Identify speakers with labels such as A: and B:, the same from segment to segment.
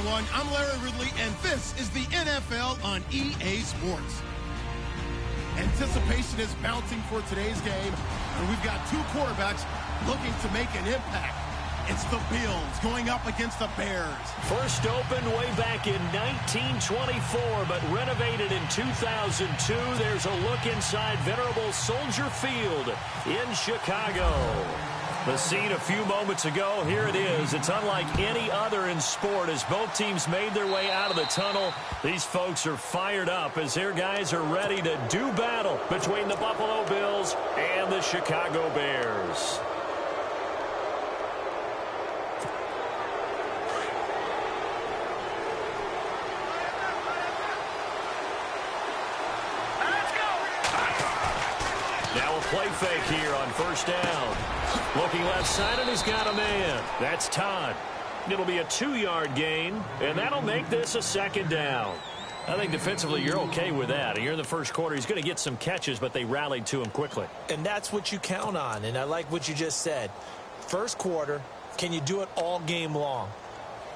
A: everyone. I'm Larry Ridley, and this is the NFL on EA Sports. Anticipation is mounting for today's game, and we've got two quarterbacks looking to make an impact. It's the Bills going up against the Bears.
B: First opened way back in 1924, but renovated in 2002. There's a look inside venerable Soldier Field in Chicago. The scene a few moments ago, here it is. It's unlike any other in sport as both teams made their way out of the tunnel. These folks are fired up as their guys are ready to do battle between the Buffalo Bills and the Chicago Bears. Now a play fake here on first down. Looking left side, and he's got a man. That's Todd. It'll be a 2-yard gain, and that'll make this a second down. I think defensively you're okay with that. Here in the first quarter, he's going to get some catches, but they rallied to him quickly.
C: And that's what you count on, and I like what you just said. First quarter, can you do it all game long?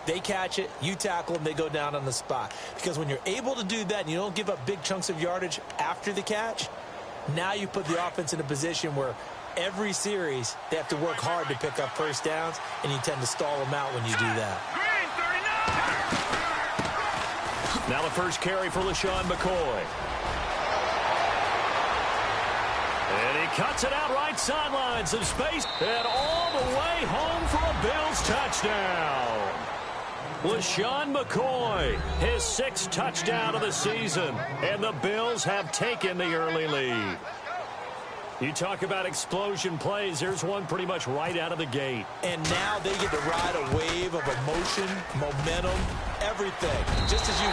C: They catch it, you tackle them, they go down on the spot. Because when you're able to do that and you don't give up big chunks of yardage after the catch, now you put the offense in a position where every series they have to work hard to pick up first downs, and you tend to stall them out when you do that.
B: Now the first carry for LaShawn McCoy. And he cuts it out right sideline. Some space, and all the way home for a Bills touchdown. LaShawn McCoy, his 6th touchdown of the season, and the Bills have taken the early lead. You talk about explosion plays. There's one pretty much right out of the gate.
C: And now they get to ride a wave of emotion, momentum, everything. Just as you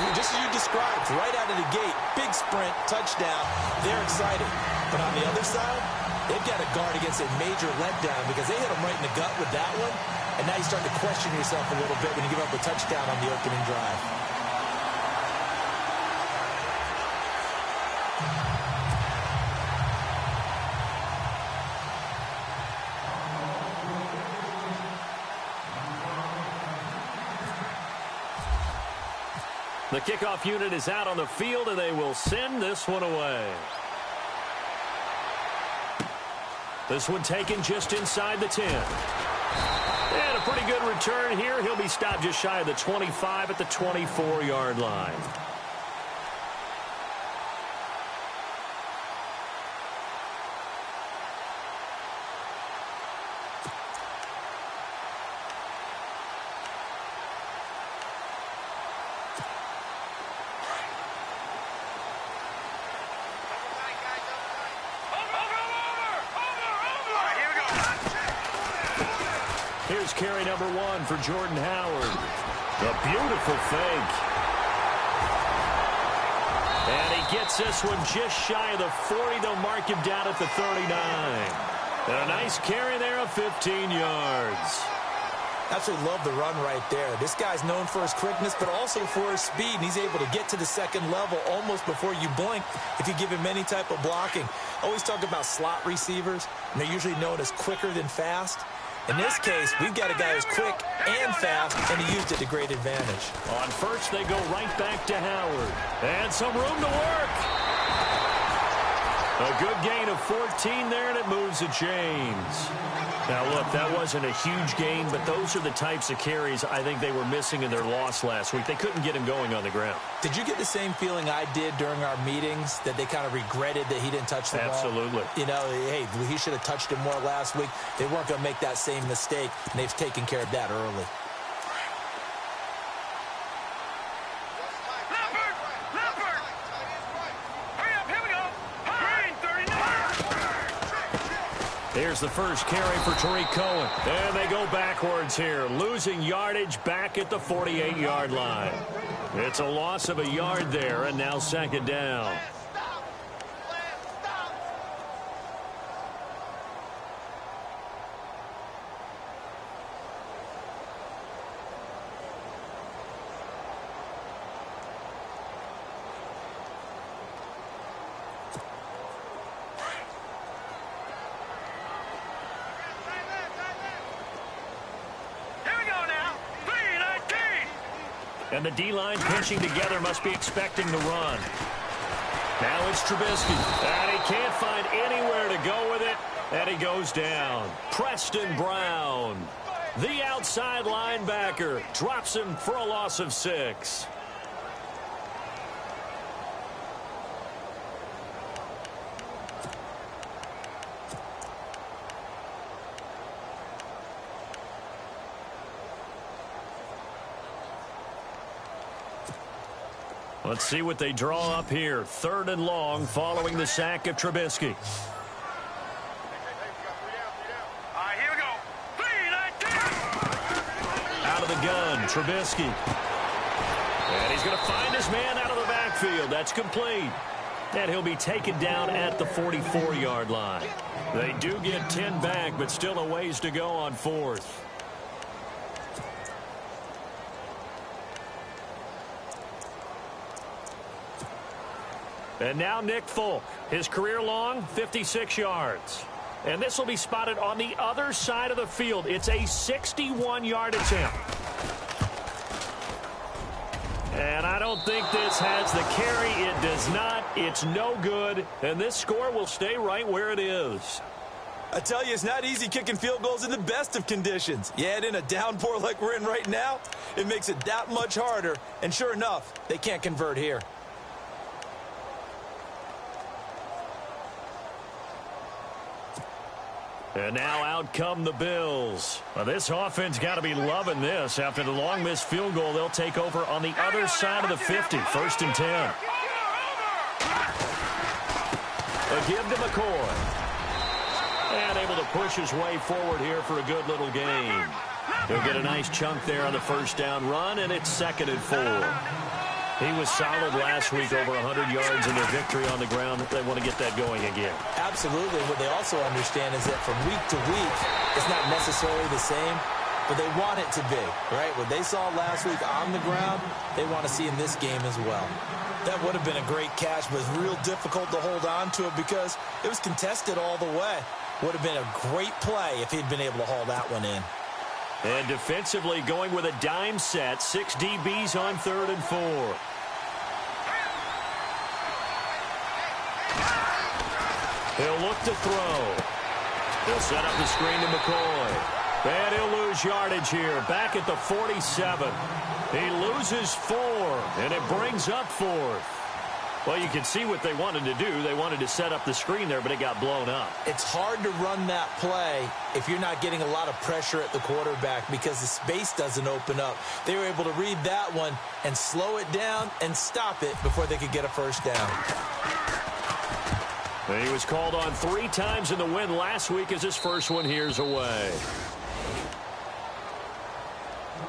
C: described, right out of the gate, big sprint, touchdown. They're excited. But on the other side, they've got to guard against a major letdown because they hit them right in the gut with that one. And now you start to question yourself a little bit when you give up a touchdown on the opening drive.
B: The kickoff unit is out on the field, and they will send this one away. This one taken just inside the 10. And a pretty good return here. He'll be stopped just shy of the 25 at the 24-yard line. Here's carry number 1 for Jordan Howard. A beautiful fake. And he gets this one just shy of the 40. They'll mark him down at the 39. And a nice carry there of 15 yards.
C: Absolutely love the run right there. This guy's known for his quickness, but also for his speed. And he's able to get to the second level almost before you blink if you give him any type of blocking. Always talk about slot receivers, and they're usually known as quicker than fast. In this case, we've got a guy who's quick and fast, and he used it to great advantage.
B: On first, they go right back to Howard. And some room to work. A good gain of 14 there, and it moves the chains. Now, look, that wasn't a huge gain, but those are the types of carries I think they were missing in their loss last week. They couldn't get him going on the ground.
C: Did you get the same feeling I did during our meetings, that they kind of regretted that he didn't touch the ball?
B: Absolutely.
C: You know, hey, he should have touched him more last week. They weren't going to make that same mistake, and they've taken care of that early.
B: Here's the first carry for Tariq Cohen. And they go backwards here, losing yardage back at the 48-yard line. It's a loss of a yard there, and now second down. And the D-line pinching together must be expecting the run. Now it's Trubisky. And he can't find anywhere to go with it. And he goes down. Preston Brown, the outside linebacker, drops him for a loss of 6. Let's see what they draw up here. 3rd and long following the sack of Trubisky.
D: Here we go.
B: Out of the gun, Trubisky. And he's going to find his man out of the backfield. That's complete. And he'll be taken down at the 44-yard line. They do get 10 back, but still a ways to go on 4th. And now Nick Folk, his career long, 56 yards. And this will be spotted on the other side of the field. It's a 61-yard attempt. And I don't think this has the carry. It does not. It's no good. And this score will stay right where it is.
C: I tell you, it's not easy kicking field goals in the best of conditions. You add in a downpour like we're in right now, it makes it that much harder. And sure enough, they can't convert here.
B: And now out come the Bills. Well, this offense got to be loving this. After the long missed field goal, they'll take over on the other side of the 50. 1st and 10. A give to McCoy. And able to push his way forward here for a good little gain. He'll get a nice chunk there on the 1st down run, and it's 2nd and 4. He was solid last week, over 100 yards in their victory on the ground. They want to get that going again.
C: Absolutely. What they also understand is that from week to week, it's not necessarily the same, but they want it to be, right? What they saw last week on the ground, they want to see in this game as well. That would have been a great catch, but it's real difficult to hold on to it because it was contested all the way. Would have been a great play if he'd been able to haul that one in.
B: And defensively going with a dime set. 6 DBs on 3rd and 4. He'll look to throw. He'll set up the screen to McCoy. And he'll lose yardage here. Back at the 47. He loses 4. And it brings up 4th. Well, you can see what they wanted to do. They wanted to set up the screen there, but it got blown up.
C: It's hard to run that play if you're not getting a lot of pressure at the quarterback because the space doesn't open up. They were able to read that one and slow it down and stop it before they could get a 1st down.
B: He was called on 3 times in the win last week as his first one here's away.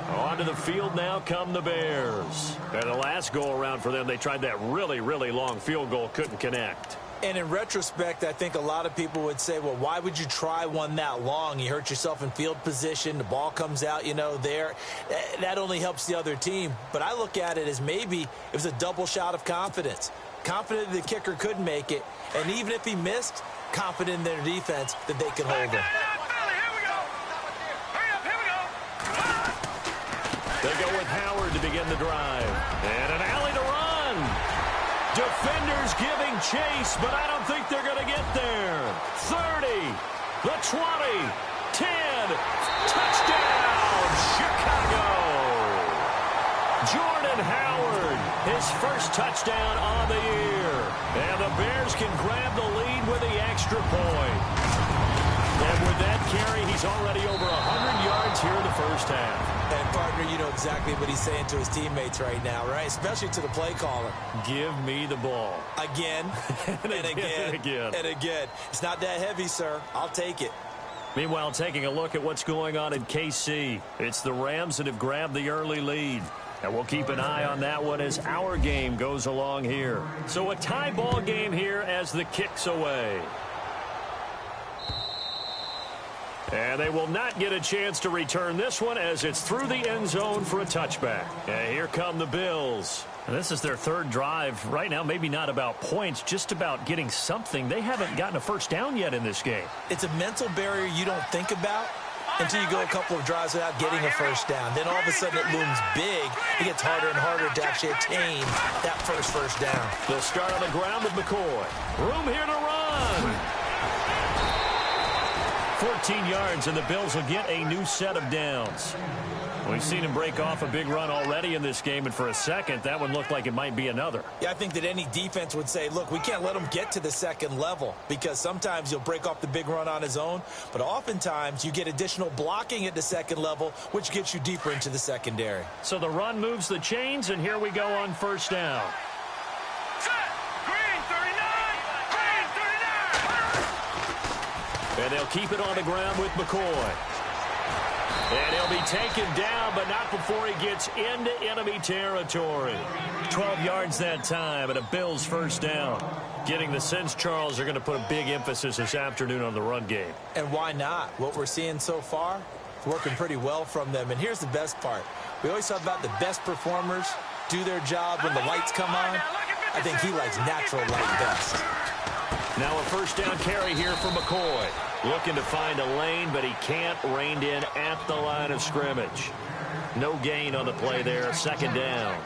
B: Onto the field now come the Bears. And the last go-around for them, they tried that really, really long field goal, couldn't connect.
C: And in retrospect, I think a lot of people would say, well, why would you try one that long? You hurt yourself in field position. The ball comes out, there. That only helps the other team. But I look at it as maybe it was a double shot of confidence. Confident the kicker could make it. And even if he missed, confident in their defense that they could hold him.
B: They go with Howard to begin the drive. And an alley to run. Defenders giving chase, but I don't think they're going to get there. 30, the 20, 10, touchdown, Chicago. Jordan Howard, his first touchdown on the year. And the Bears can grab the lead with the extra point. And with that carry, he's already over 100 yards here in the 1st half.
C: And, partner, you know exactly what he's saying to his teammates right now, right? Especially to the play caller.
B: Give me the ball.
C: Again, and again. And again. It's not that heavy, sir. I'll take it.
B: Meanwhile, taking a look at what's going on in KC. It's the Rams that have grabbed the early lead. And we'll keep an eye on that one as our game goes along here. So a tie ball game here as the kick's away. And they will not get a chance to return this one as it's through the end zone for a touchback. And here come the Bills. And this is their 3rd drive. Right now, maybe not about points, just about getting something. They haven't gotten a 1st down yet in this game.
C: It's a mental barrier you don't think about until you go a couple of drives without getting a first down. Then all of a sudden it looms big. It gets harder and harder to actually attain that first down.
B: They'll start on the ground with McCoy. Room here to run. 14 yards, and the Bills will get a new set of downs. We've seen him break off a big run already in this game, and for a second, that one looked like it might be another.
C: Yeah, I think that any defense would say, look, we can't let him get to the second level, because sometimes he'll break off the big run on his own, but oftentimes you get additional blocking at the second level, which gets you deeper into the secondary.
B: So the run moves the chains, and here we go on first down. And they'll keep it on the ground with McCoy. And he'll be taken down, but not before he gets into enemy territory. 12 yards that time, and a Bills first down. Getting the sense Charles are going to put a big emphasis this afternoon on the run game.
C: And why not? What we're seeing so far, it's working pretty well from them. And here's the best part. We always talk about the best performers do their job when the lights come on. I think he likes natural light best.
B: Now a first down carry here for McCoy. Looking to find a lane, but he can't. Reined in at the line of scrimmage. No gain on the play there. Second down.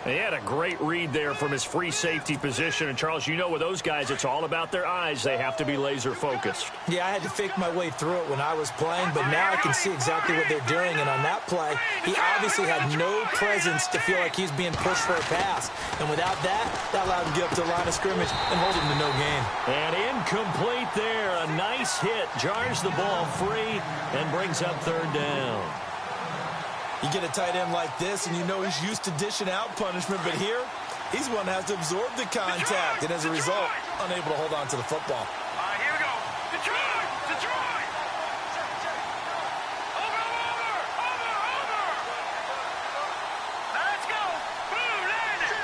B: He had a great read there from his free safety position. And, Charles, you know with those guys, it's all about their eyes. They have to be laser-focused.
C: Yeah, I had to fake my way through it when I was playing, but now I can see exactly what they're doing. And on that play, he obviously had no presence to feel like he's being pushed for a pass. And without that, that allowed him to get up to the line of scrimmage and hold him to no gain.
B: And incomplete there. A nice hit. Jars the ball free and brings up third down.
C: You get a tight end like this, and you know he's used to dishing out punishment, but here, he's one that has to absorb the contact, and as a result, unable to hold on to the football.
D: Here we go. Detroit! Detroit! Over! Let's go! Boo, Landy!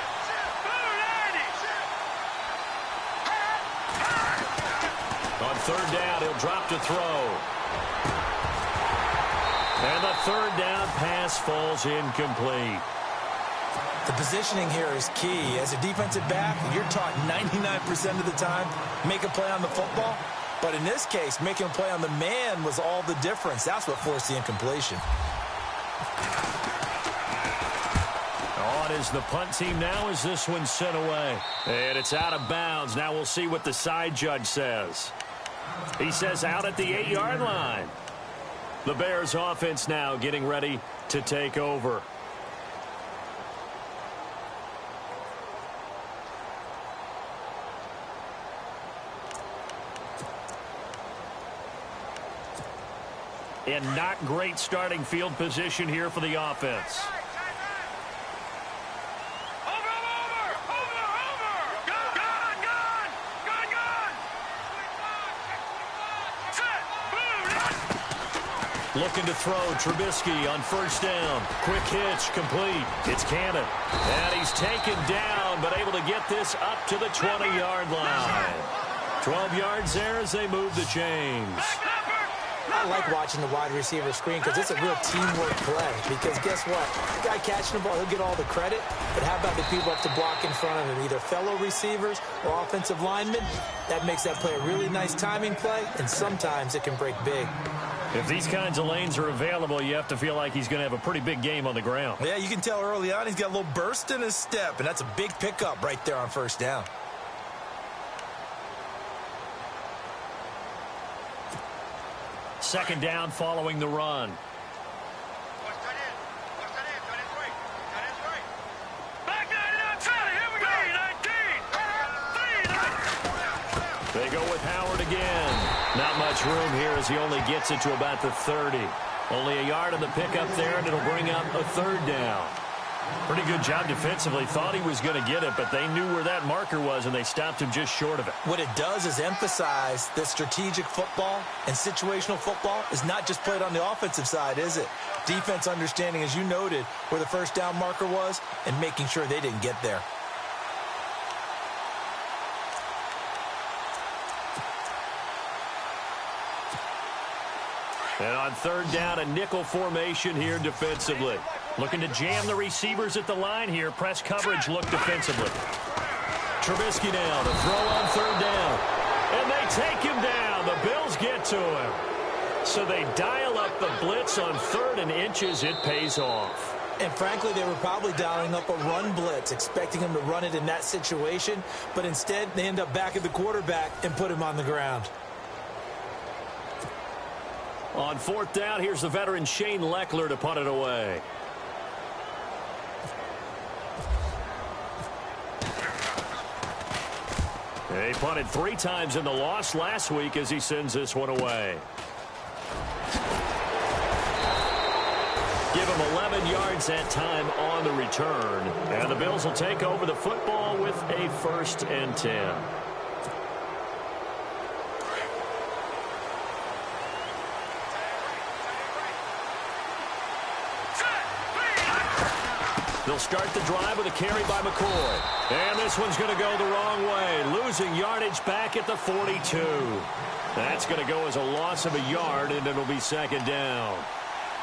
D: Boo, Landy!
B: On third down, he'll drop to throw. And the third down pass falls incomplete.
C: The positioning here is key. As a defensive back, you're taught 99% of the time, make a play on the football. But in this case, making a play on the man was all the difference. That's what forced the incompletion.
B: On is the punt team now as this one's sent away. And it's out of bounds. Now we'll see what the side judge says. He says out at the 8-yard line. The Bears offense now getting ready to take over. And not great starting field position here for the offense. Looking to throw, Trubisky on first down. Quick hitch, complete. It's Cannon. And he's taken down, but able to get this up to the 20-yard line. 12 yards there as they move the chains.
C: I like watching the wide receiver screen because it's a real teamwork play. Because guess what? The guy catching the ball, he'll get all the credit. But how about the people up to block in front of him, either fellow receivers or offensive linemen? That makes that play a really nice timing play, and sometimes it can break big.
B: If these kinds of lanes are available, you have to feel like he's going to have a pretty big game on the ground.
C: Yeah, you can tell early on he's got a little burst in his step, and that's a big pickup right there on first down.
B: Second down following the run. They go with Howard again. Not much room here as he only gets it to about the 30. Only a yard on the pickup there, and it'll bring up a third down. Pretty good job defensively. Thought he was going to get it, but they knew where that marker was, and they stopped him just short of it.
C: What it does is emphasize that strategic football and situational football is not just played on the offensive side, is it? Defense understanding, as you noted, where the first down marker was and making sure they didn't get there.
B: And on third down, a nickel formation here defensively. Looking to jam the receivers at the line here. Press coverage look defensively. Trubisky now to throw on third down. And they take him down. The Bills get to him. So they dial up the blitz on 3rd and inches. It pays off.
C: And frankly, they were probably dialing up a run blitz, expecting him to run it in that situation. But instead, they end up back at the quarterback and put him on the ground.
B: On 4th down, here's the veteran Shane Leckler to punt it away. He punted 3 times in the loss last week as he sends this one away. Give him 11 yards that time on the return. And the Bills will take over the football with a 1st and 10. They'll start the drive with a carry by McCoy. And this one's going to go the wrong way. Losing yardage back at the 42. That's going to go as a loss of a yard, and it'll be 2nd down.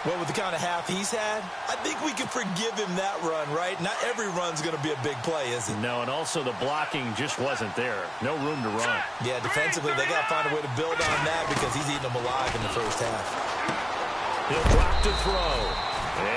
C: Well, with the kind of half he's had, I think we can forgive him that run, right? Not every run's going to be a big play, is it?
B: No, and also the blocking just wasn't there. No room to run.
C: Yeah, defensively, they got to find a way to build on that because he's eating them alive in the first half.
B: He'll drop to throw.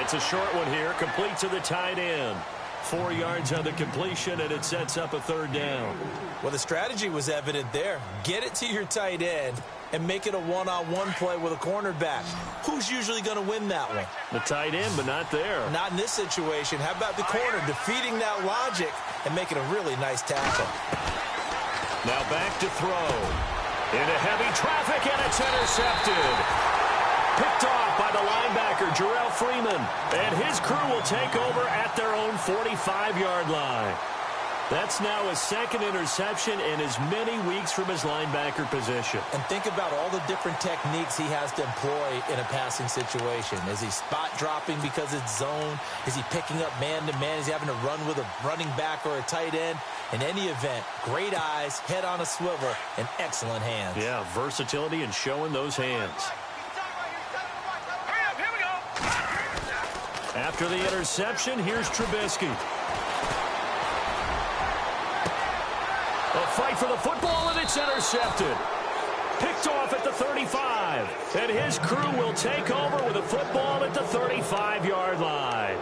B: It's a short one here, complete to the tight end. 4 yards on the completion, and it sets up a 3rd down.
C: Well, the strategy was evident there. Get it to your tight end and make it a one-on-one play with a cornerback. Who's usually going to win that one?
B: The tight end, but not there.
C: Not in this situation. How about the corner defeating that logic and making a really nice tackle?
B: Now back to throw. Into heavy traffic, and it's intercepted. Picked off by the linebacker, Jarrell Freeman. And his crew will take over at their own 45-yard line. That's now his 2nd interception in as many weeks from his linebacker position.
C: And think about all the different techniques he has to employ in a passing situation. Is he spot dropping because it's zone? Is he picking up man-to-man? Is he having to run with a running back or a tight end? In any event, great eyes, head on a swivel, and excellent hands.
B: Yeah, versatility and showing those hands.
D: Here we go.
B: After the interception, here's Trubisky. A fight for the football, and it's intercepted. Picked off at the 35. And his crew will take over with a football at the 35-yard line.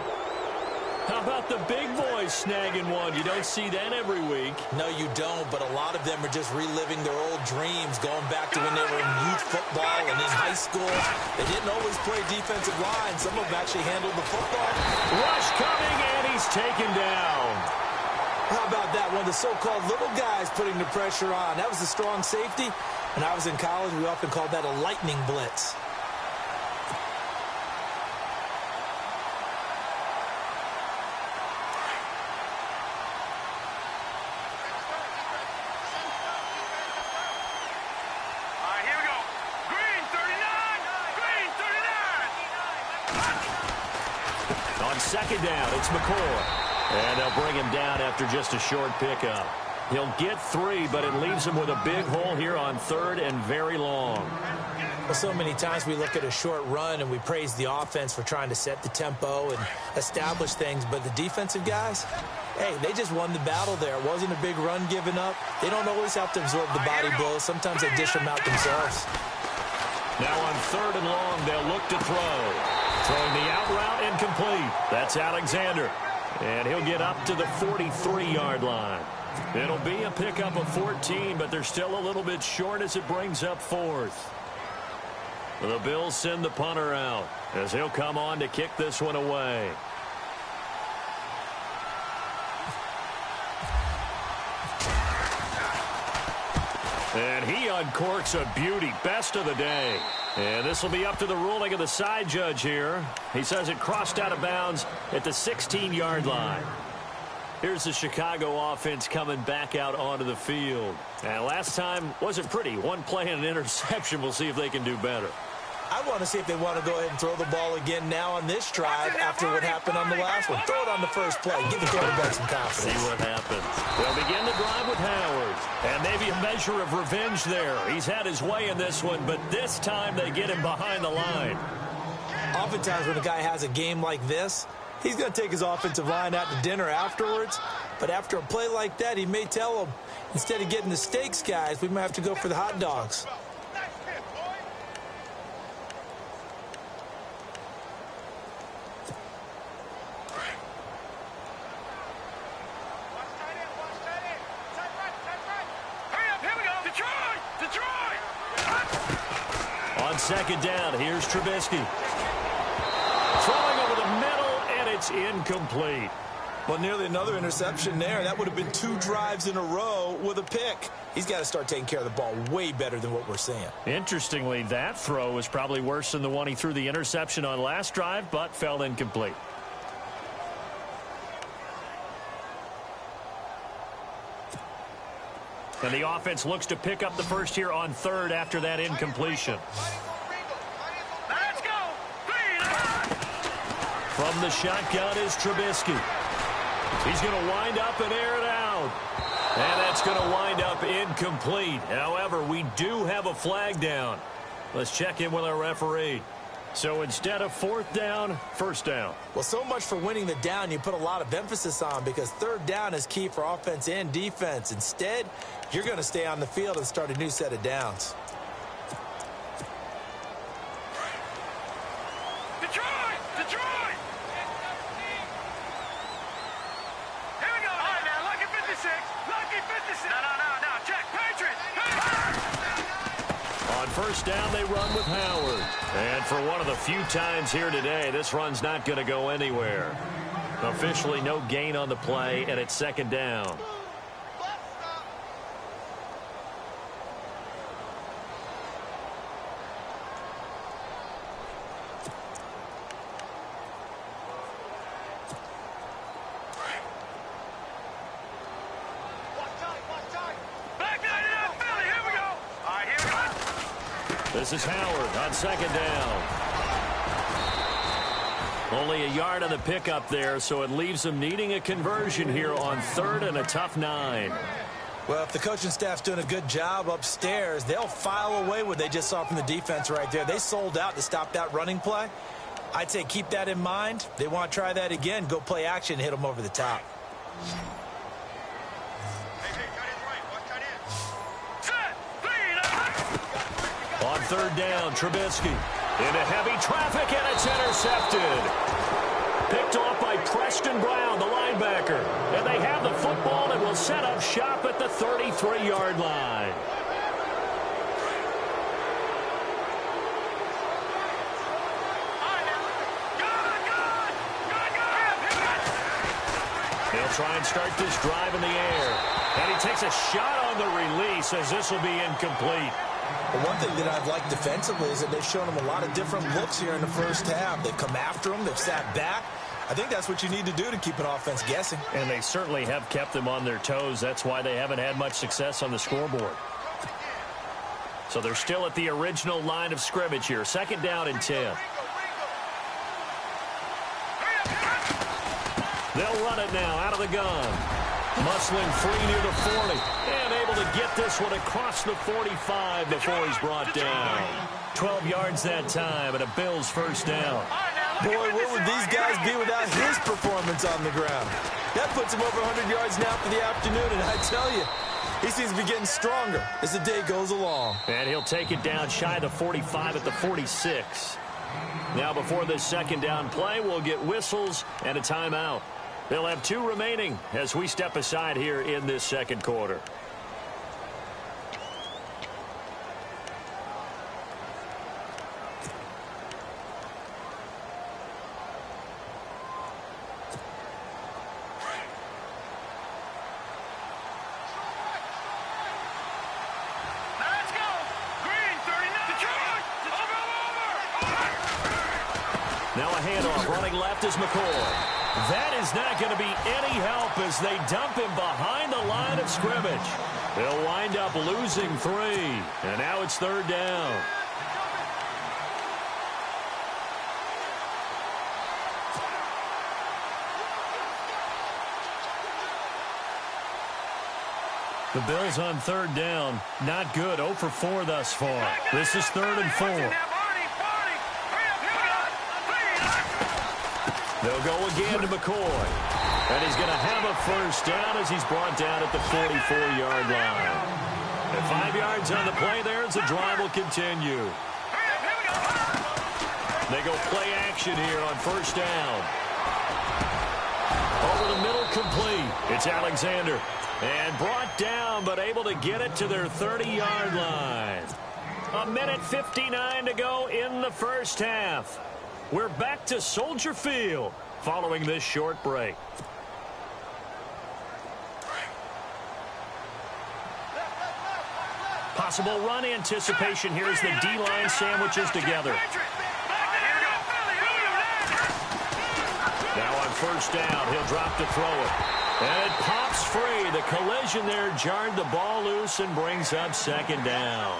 B: How about the big boys snagging one? You don't see that every week.
C: No, you don't, but a lot of them are just reliving their old dreams, going back to when they were in youth football and in high school. They didn't always play defensive line. Some of them actually handled the football.
B: Rush coming, and he's taken down.
C: How about that? One of the so-called little guys putting the pressure on. That was a strong safety. When I was in college, we often called that a lightning blitz.
B: Second down, it's McCoy. And they'll bring him down after just a short pickup. He'll get 3, but it leaves him with a big hole here on 3rd and very long.
C: Well, so many times we look at a short run and we praise the offense for trying to set the tempo and establish things, but the defensive guys, hey, they just won the battle there. It wasn't a big run given up. They don't always have to absorb the body blows. Sometimes they dish them out themselves.
B: Now on 3rd and long, they'll look to throw. Throwing the out route incomplete. That's Alexander. And he'll get up to the 43-yard line. It'll be a pickup of 14, but they're still a little bit short as it brings up 4th. The Bills send the punter out as he'll come on to kick this one away. And he uncorks a beauty. Best of the day. And this will be up to the ruling of the side judge here. He says it crossed out of bounds at the 16-yard line. Here's the Chicago offense coming back out onto the field. And last time wasn't pretty. One play and an interception. We'll see if they can do better.
C: I want to see if they want to go ahead and throw the ball again now on this drive after what happened on the last one. Throw it on the first play. Give the quarterback some confidence.
B: See what happens. They'll begin the drive with Howard. And maybe a measure of revenge there. He's had his way in this one, but this time they get him behind the line.
C: Oftentimes when a guy has a game like this, he's going to take his offensive line out to dinner afterwards. But after a play like that, he may tell them, instead of getting the steaks, guys, we might have to go for the hot dogs.
B: second down. Here's Trubisky. Throwing over the middle, and it's incomplete.
C: Well, nearly another interception there. That would have been 2 drives in a row with a pick. He's got to start taking care of the ball way better than what we're seeing.
B: Interestingly, that throw was probably worse than the one he threw the interception on last drive, but fell incomplete. And the offense looks to pick up the first here on third after that incompletion.
D: Let's go!
B: From the shotgun is Trubisky. He's going to wind up and air it out. And that's going to wind up incomplete. However, we do have a flag down. Let's check in with our referee. So instead of fourth down, first down.
C: Well, so much for winning the down you put a lot of emphasis on, because third down is key for offense and defense. Instead, you're going to stay on the field and start a new set of downs.
D: Detroit! Detroit! Here we go. All right, man. Lucky 56. Lucky 56. No. Check. Patriots.
B: On first down, they run with Howard. And for one of the few times here today, this run's not going to go anywhere. Officially no gain on the play, and it's second down. This is Howard on second down. Only a yard on the pickup there, so it leaves them needing a conversion here on third and a tough 9.
C: Well, if the coaching staff's doing a good job upstairs, they'll file away what they just saw from the defense right there. They sold out to stop that running play. I'd say keep that in mind. They want to try that again. Go play action, hit them over the top.
B: On third down, Trubisky into heavy traffic, and it's intercepted. Picked off by Preston Brown, the linebacker. And they have the football and will set up shop at the 33-yard line. They'll try and start this drive in the air. And he takes a shot on the release, as this will be incomplete.
C: But one thing that I've liked defensively is that they've shown them a lot of different looks here in the first half. They've come after them. They've sat back. I think that's what you need to do to keep an offense guessing.
B: And they certainly have kept them on their toes. That's why they haven't had much success on the scoreboard. So they're still at the original line of scrimmage here. Second down and 10. They'll run it now out of the gun. Muscling free near the 40. And able to get this one across the 45 before he's brought down. 12 yards that time and a Bills first down.
C: Boy, what would these guys be without his performance on the ground? That puts him over 100 yards now for the afternoon, and I tell you, he seems to be getting stronger as the day goes along.
B: And he'll take it down shy of the 45 at the 46. Now before this second down play, we'll get whistles and a timeout. They'll have 2 remaining as we step aside here in this second quarter.
D: Let's go! Green, 39! Detroit! Over!
B: Now a handoff. Running left is McCoy. That is not going to be any help as they dump him behind the line of scrimmage. They'll wind up losing 3. And now it's third down. The Bills on third down. Not good. 0 for 4 thus far. This is third and 4. They'll go again to McCoy. And he's going to have a first down as he's brought down at the 44-yard line. And 5 yards on the play there as the drive will continue. They go play action here on first down. Over the middle, complete. It's Alexander. And brought down, but able to get it to their 30-yard line. 1:59 to go in the first half. We're back to Soldier Field following this short break. Possible run anticipation here as the D-line sandwiches together. Now on first down, he'll drop to throw it. And it pops free. The collision there jarred the ball loose and brings up second down.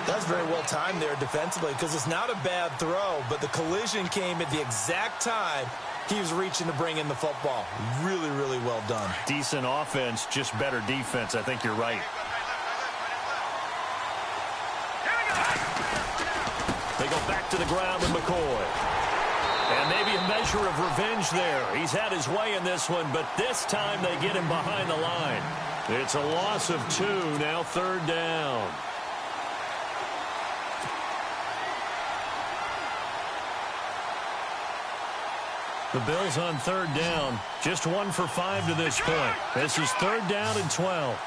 C: That's very well timed there defensively because it's not a bad throw, but the collision came at the exact time he was reaching to bring in the football. Really, really well done.
B: Decent offense, just better defense. I think you're right. They go back to the ground with McCoy. And maybe a measure of revenge there. He's had his way in this one, but this time they get him behind the line. It's a loss of 2, now third down. The Bills on third down, just 1 for 5 to this point. This is third down and 12.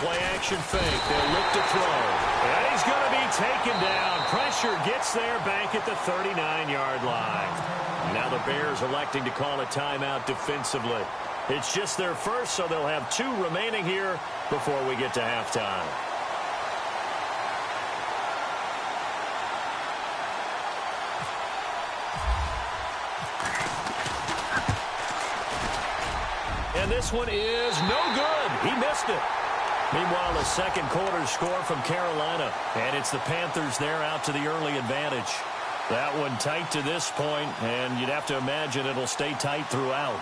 B: Play-action fake. They'll look to throw. And he's going to be taken down. Pressure gets there back at the 39-yard line. Now the Bears electing to call a timeout defensively. It's just their first, so they'll have 2 remaining here before we get to halftime. And this one is no good. He missed it. Meanwhile, a second quarter score from Carolina. And it's the Panthers there out to the early advantage. That one tight to this point, and you'd have to imagine it'll stay tight throughout.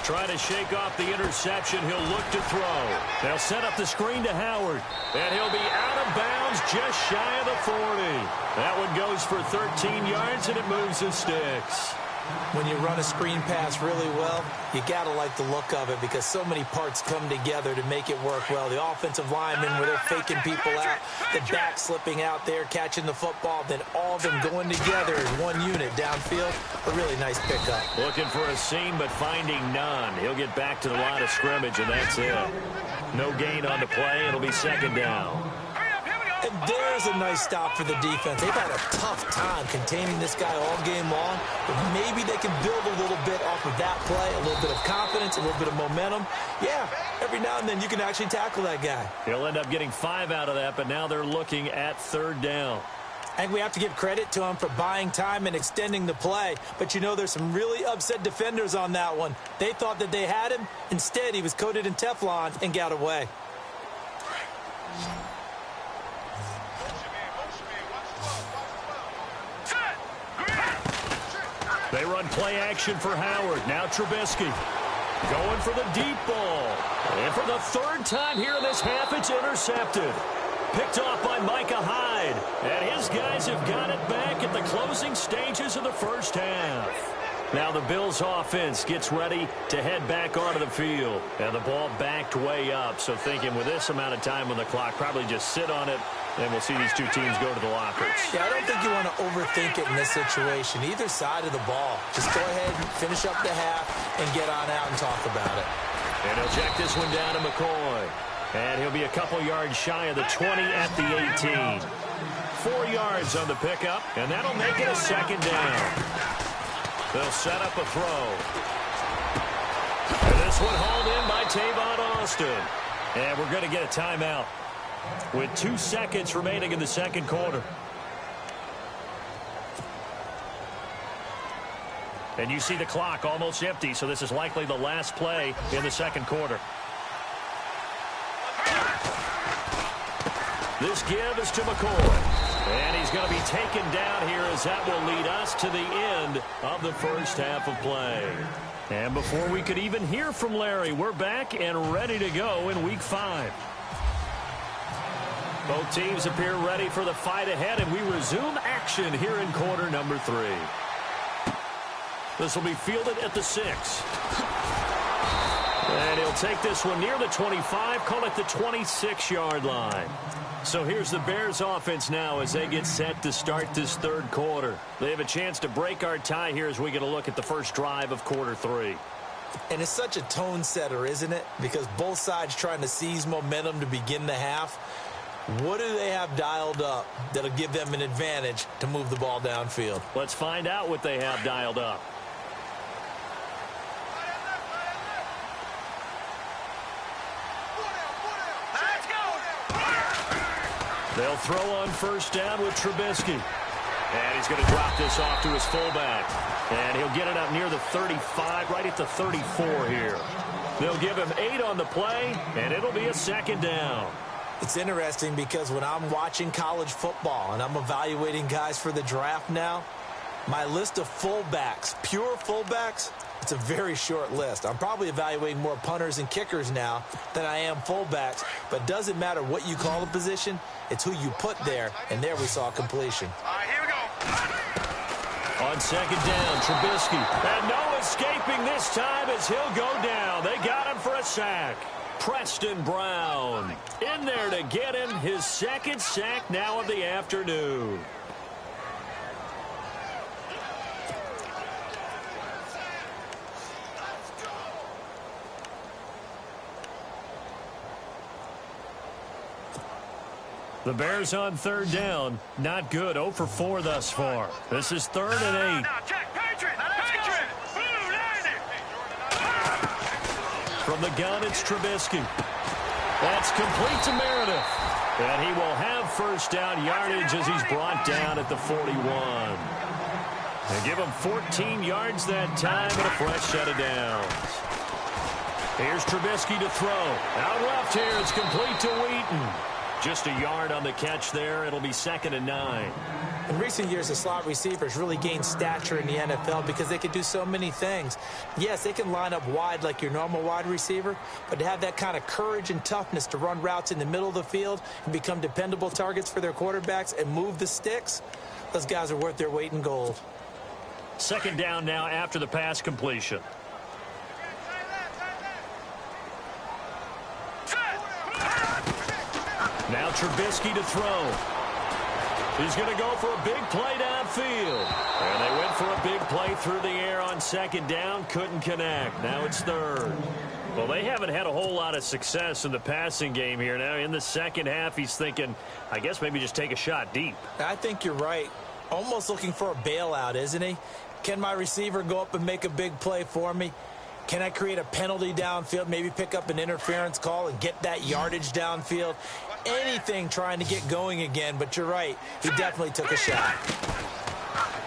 B: Try to shake off the interception. He'll look to throw. They'll set up the screen to Howard. And he'll be out of bounds just shy of the 40. That one goes for 13 yards, and it moves his sticks.
C: When you run a screen pass really well, you got to like the look of it because so many parts come together to make it work well. The offensive linemen where they're faking people out, the back slipping out there, catching the football, then all of them going together as one unit downfield. A really nice pickup.
B: Looking for a seam, but finding none. He'll get back to the line of scrimmage, and that's it. No gain on the play. It'll be second down.
C: And there's a nice stop for the defense. They've had a tough time containing this guy all game long, but maybe they can build a little bit off of that play, a little bit of confidence, a little bit of momentum. Yeah, every now and then you can actually tackle that guy.
B: He'll end up getting 5 out of that, but now they're looking at third down.
C: I think we have to give credit to him for buying time and extending the play. But, you know, there's some really upset defenders on that one. They thought that they had him. Instead, he was coated in Teflon and got away.
B: They run play action for Howard. Now Trubisky going for the deep ball. And for the third time here in this half, it's intercepted. Picked off by Micah Hyde. And his guys have got it back at the closing stages of the first half. Now the Bills offense gets ready to head back onto the field. And the ball backed way up. So thinking with this amount of time on the clock, probably just sit on it. And we'll see these two teams go to the lockers.
C: Yeah, I don't think you want to overthink it in this situation. Either side of the ball. Just go ahead and finish up the half and get on out and talk about it.
B: And he'll check this one down to McCoy. And he'll be a couple yards shy of the 20 at the 18. 4 yards on the pickup, and that'll make it a second down. They'll set up a throw. And this one hauled in by Tavon Austin. And we're going to get a timeout with 2 seconds remaining in the second quarter. And you see the clock almost empty, so this is likely the last play in the second quarter. This give is to McCoy. And he's going to be taken down here as that will lead us to the end of the first half of play. And before we could even hear from Larry, we're back and ready to go in Week 5. Both teams appear ready for the fight ahead, and we resume action here in quarter number 3. This will be fielded at the 6. And he'll take this one near the 25, call it the 26-yard line. So here's the Bears offense now as they get set to start this third quarter. They have a chance to break our tie here as we get a look at the first drive of quarter 3.
C: And it's such a tone setter, isn't it? Because both sides trying to seize momentum to begin the half. What do they have dialed up that'll give them an advantage to move the ball downfield?
B: Let's find out what they have dialed up. They'll throw on first down with Trubisky. And he's going to drop this off to his fullback. And he'll get it up near the 35, right at the 34 here. They'll give him 8 on the play, and it'll be a second down.
C: It's interesting because when I'm watching college football and I'm evaluating guys for the draft now, my list of fullbacks, pure fullbacks, it's a very short list. I'm probably evaluating more punters and kickers now than I am fullbacks. But it doesn't matter what you call the position. It's who you put there. And there we saw completion.
D: All right, here we go.
B: On second down, Trubisky. And no escaping this time as he'll go down. They got him for a sack. Preston Brown in there to get him his second sack now of the afternoon. The Bears on third down. Not good. 0 for 4 thus far. This is 3rd and 8.
D: Now, check. Patriot. Patriot. Blue, 90.
B: From the gun, it's Trubisky. That's complete to Meredith. And he will have first down yardage as he's brought down at the 41. They give him 14 yards that time and a fresh set of downs. Here's Trubisky to throw. Out left here, it's complete to Wheaton. Just a yard on the catch there. It'll be 2nd and 9.
C: In recent years, the slot receivers really gained stature in the NFL because they can do so many things. Yes, they can line up wide like your normal wide receiver, but to have that kind of courage and toughness to run routes in the middle of the field and become dependable targets for their quarterbacks and move the sticks, those guys are worth their weight in gold.
B: Second down now after the pass completion. Now Trubisky to throw. He's going to go for a big play downfield. And they went for a big play through the air on second down. Couldn't connect. Now it's 3rd. Well, they haven't had a whole lot of success in the passing game here. Now in the second half, he's thinking, I guess maybe just take a shot deep.
C: I think you're right. Almost looking for a bailout, isn't he? Can my receiver go up and make a big play for me? Can I create a penalty downfield, maybe pick up an interference call and get that yardage downfield? Anything trying to get going again, but you're right. He definitely took a shot.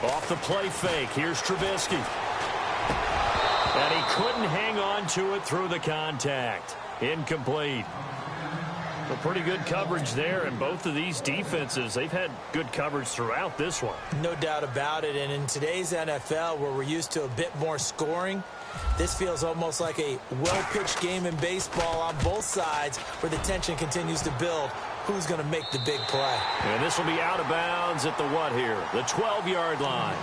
B: Off the play fake, here's Trubisky. And he couldn't hang on to it through the contact. Incomplete. Well, pretty good coverage there, and both of these defenses, they've had good coverage throughout this one.
C: No doubt about it, and in today's NFL, where we're used to a bit more scoring, this feels almost like a well-pitched game in baseball on both sides where the tension continues to build. Who's going to make the big play?
B: And this will be out of bounds at the what here? The 12-yard line.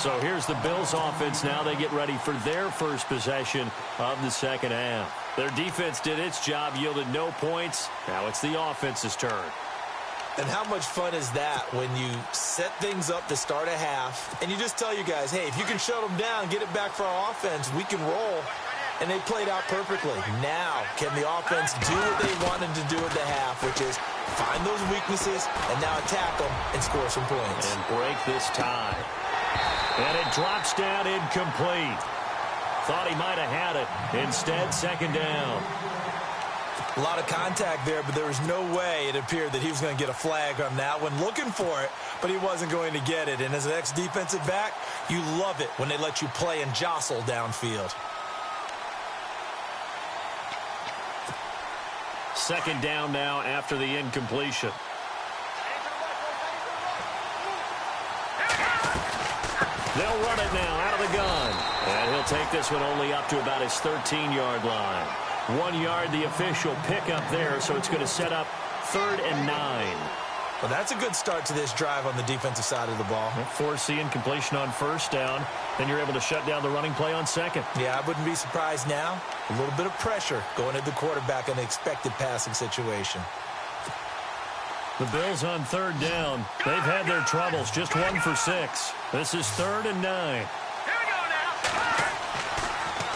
B: So here's the Bills offense now. They get ready for their first possession of the second half. Their defense did its job, yielded no points. Now it's the offense's turn.
C: And how much fun is that when you set things up to start a half and you just tell you guys, hey, if you can shut them down, get it back for our offense, we can roll. And they played out perfectly. Now, can the offense do what they wanted to do at the half, which is find those weaknesses and now attack them and score some points.
B: And break this tie. And it drops down incomplete. Thought he might have had it. Instead, second down.
C: A lot of contact there, but there was no way it appeared that he was going to get a flag on that one. Looking for it, but he wasn't going to get it. And as an ex-defensive back, you love it when they let you play and jostle downfield.
B: second down now after the incompletion. They'll run it now out of the gun. And he'll take this one only up to about his 13-yard line. 1 yard, the official pickup there, so it's going to set up 3rd and 9.
C: Well, that's a good start to this drive on the defensive side of the ball.
B: Force the incompletion on first down. Then you're able to shut down the running play on second.
C: Yeah, I wouldn't be surprised now. A little bit of pressure going at the quarterback in an expected passing situation.
B: The Bills on 3rd down. They've had their troubles. Just 1 for 6. This is 3rd and 9.
D: Here we go now.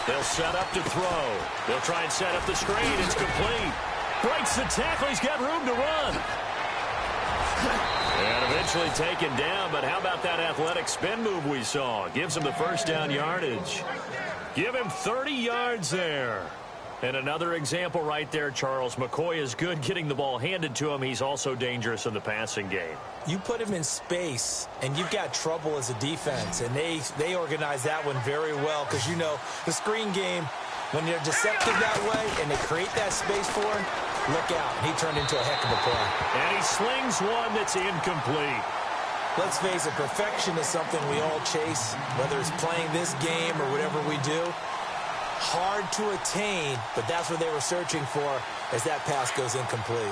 B: They'll set up to throw. They'll try and set up the screen. It's complete. Breaks the tackle. He's got room to run. And eventually taken down, but how about that athletic spin move we saw? Gives him the first down yardage. Give him 30 yards there. And another example right there, Charles. McCoy is good getting the ball handed to him. He's also dangerous in the passing game.
C: You put him in space, and you've got trouble as a defense, and they organize that one very well because, you know, the screen game, when they're deceptive that way and they create that space for him, look out. He turned into a heck of a play.
B: And he slings one that's incomplete.
C: Let's face it, perfection is something we all chase, whether it's playing this game or whatever we do. Hard to attain, but that's what they were searching for as that pass goes incomplete.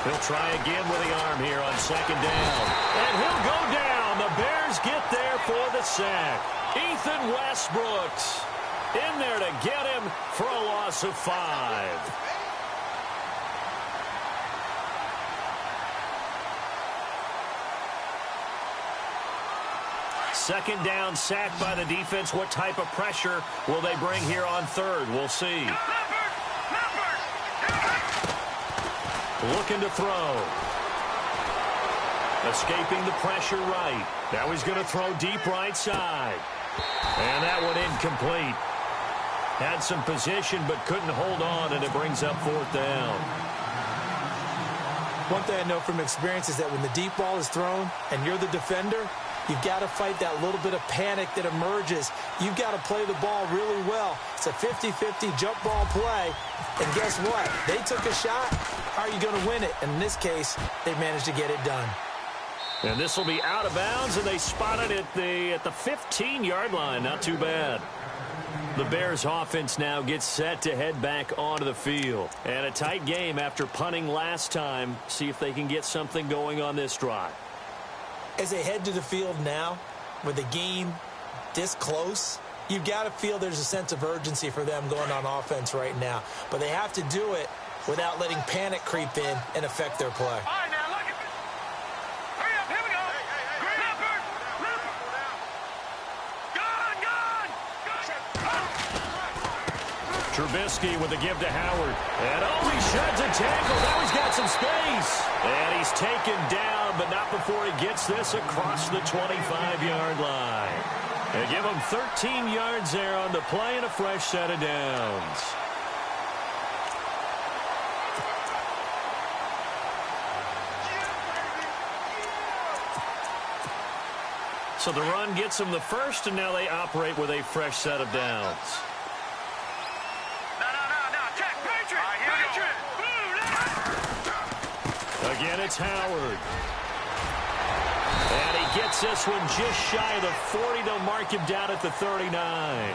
B: He'll try again with the arm here on 2nd down. And he'll go down. The Bears get there for the sack. Ethan Westbrooks in there to get him for a loss of 5. Second down, sack by the defense. What type of pressure will they bring here on 3rd? We'll see. Looking to throw. Escaping the pressure right. Now he's going to throw deep right side. And that one incomplete. Had some position but couldn't hold on, and it brings up 4th down.
C: One thing I know from experience is that when the deep ball is thrown and you're the defender, you've got to fight that little bit of panic that emerges. You've got to play the ball really well. It's a 50-50 jump ball play. And guess what? They took a shot. How are you going to win it? And in this case, they managed to get it done.
B: And this will be out of bounds, and they spotted it at the 15-yard line. Not too bad. The Bears offense now gets set to head back onto the field. And a tight game after punting last time. See if they can get something going on this drive.
C: As they head to the field now, with the game this close, you've got to feel there's a sense of urgency for them going on offense right now. But they have to do it without letting panic creep in and affect their play.
D: All right, now, look at this. Hurry up, here we go. Leopard. Gone.
B: Trubisky with a give to Howard. And he sheds a tackle. Now he's got some space. And he's taken down, but not before he gets this across the 25-yard line. They give him 13 yards there on the play and a fresh set of downs. So the run gets them the first, and now they operate with a fresh set of downs.
D: No. Check. Patriot.
B: Again, it's Howard. And he gets this one just shy of the 40. They'll mark him down at the 39.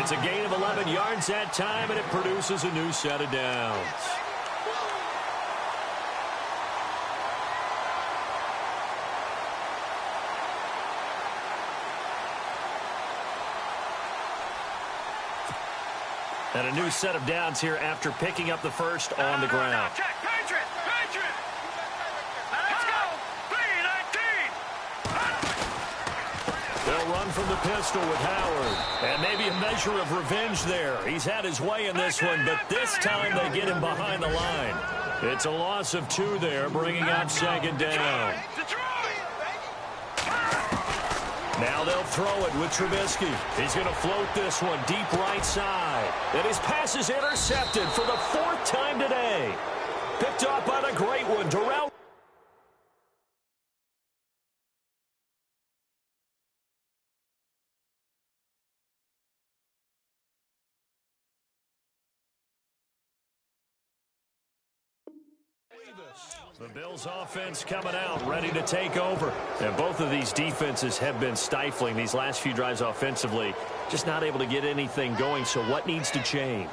B: It's a gain of 11 yards that time, and it produces a new set of downs. And a new set of downs here after picking up the first on the ground.
D: Check. Patriot. Let's go. 3-19.
B: They'll run from the pistol with Howard. And maybe a measure of revenge there. He's had his way in this one, but this time they get him behind the line. It's a loss of 2 there, bringing up 2nd down. Now they'll throw it with Trubisky. He's going to float this one deep right side. And his pass is intercepted for the 4th time today. Picked off by the great one, Darrell. The Bills offense coming out, ready to take over. And both of these defenses have been stifling these last few drives offensively. Just not able to get anything going, so what needs to change?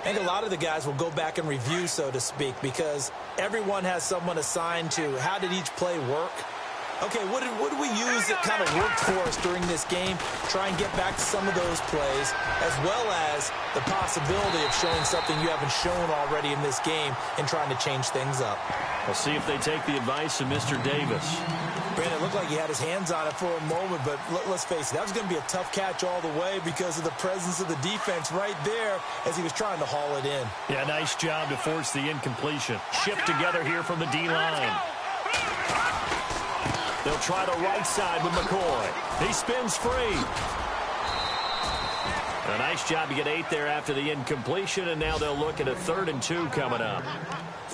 C: I think a lot of the guys will go back and review, so to speak, because everyone has someone assigned to how did each play work. Okay, what did we use that kind of worked for us during this game? Try and get back to some of those plays, as well as the possibility of showing something you haven't shown already in this game and trying to change things up.
B: We'll see if they take the advice of Mr. Davis.
C: Brandon, it looked like he had his hands on it for a moment, but let's face it, that was going to be a tough catch all the way because of the presence of the defense right there as he was trying to haul it in.
B: Yeah, nice job to force the incompletion. Shift together here from the D-line. They'll try the right side with McCoy. He spins free. A nice job to get 8 there after the incompletion, and now they'll look at a 3rd and 2 coming up.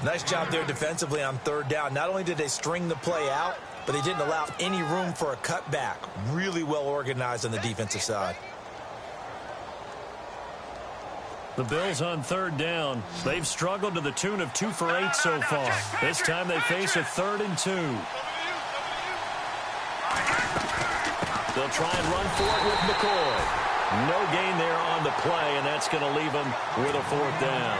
C: Nice job there defensively on 3rd down. Not only did they string the play out, but they didn't allow any room for a cutback. Really well organized on the defensive side.
B: The Bills on 3rd down. They've struggled to the tune of 2 for 8 so far. This time they face a 3rd and 2. They'll try and run for it with McCoy. No gain there on the play, and that's going to leave him with a 4th down.